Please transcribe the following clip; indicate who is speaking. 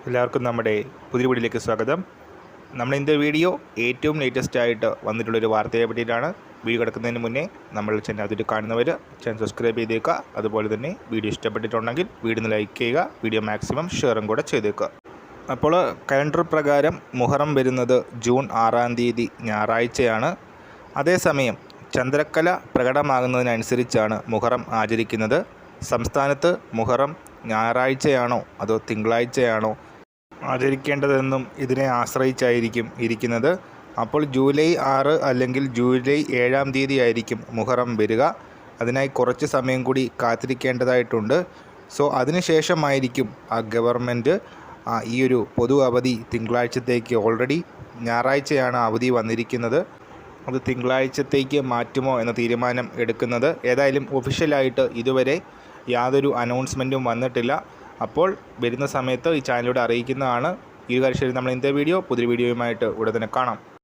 Speaker 1: എല്ലാവർക്കും നമ്മുടെ പുതിയ വീഡിയോയിലേക്ക് സ്വാഗതം. നമ്മൾ ഇന്നത്തെ വീഡിയോ ഏറ്റവും ലേറ്റസ്റ്റ് ആയിട്ട് വന്നിട്ടുള്ളൊരു വാർത്തയെ പറ്റിയിട്ടാണ്. വീഡിയോ കിടക്കുന്നതിന് മുന്നേ നമ്മൾ ചാനൽ അതിൽ കാണുന്നവർ ചാനൽ സബ്സ്ക്രൈബ് ചെയ്തേക്കുക. അതുപോലെ തന്നെ വീഡിയോ ഇഷ്ടപ്പെട്ടിട്ടുണ്ടെങ്കിൽ വീഡിയോ ലൈക്ക് ചെയ്യുക, വീഡിയോ മാക്സിമം ഷെയറും കൂടെ ചെയ്തേക്കുക. അപ്പോൾ കലണ്ടർ പ്രകാരം മുഹറം വരുന്നത് ജൂൺ 6-ാം തീയതി ഞായറാഴ്ചയാണ്. അതേസമയം ചന്ദ്രക്കല പ്രകടമാകുന്നതിനനുസരിച്ചാണ് മുഹറം ആചരിക്കുന്നത്. സംസ്ഥാനത്ത് മുഹറം ഞായറാഴ്ചയാണോ അതോ തിങ്കളാഴ്ചയാണോ ആചരിക്കേണ്ടതെന്നും ഇതിനെ ആശ്രയിച്ചായിരിക്കും ഇരിക്കുന്നത്. അപ്പോൾ ജൂലൈ 6 അല്ലെങ്കിൽ ജൂലൈ 7-ാം തീയതി ആയിരിക്കും മുഹറം വരിക. അതിനായി കുറച്ച് സമയം കൂടി കാത്തിരിക്കേണ്ടതായിട്ടുണ്ട്. സോ അതിനുശേഷമായിരിക്കും ഗവൺമെൻറ് ഈ ഒരു പൊതു അവധി തിങ്കളാഴ്ചത്തേക്ക്, ഓൾറെഡി ഞായറാഴ്ചയാണ് അവധി വന്നിരിക്കുന്നത്, അത് തിങ്കളാഴ്ചത്തേക്ക് മാറ്റുമോ എന്ന തീരുമാനം എടുക്കുന്നത്. ഏതായാലും ഒഫീഷ്യലായിട്ട് ഇതുവരെ യാതൊരു അനൗൺസ്മെൻറ്റും വന്നിട്ടില്ല. അപ്പോൾ വരുന്ന സമയത്ത് ഈ ചാനലിലൂടെ അറിയിക്കുന്നതാണ്. ഈ കാര്യത്തിൽ നമ്മൾ ഇന്നത്തെ വീഡിയോ പുതിയ വീഡിയോയുമായിട്ട് ഉടനെ കാണാം.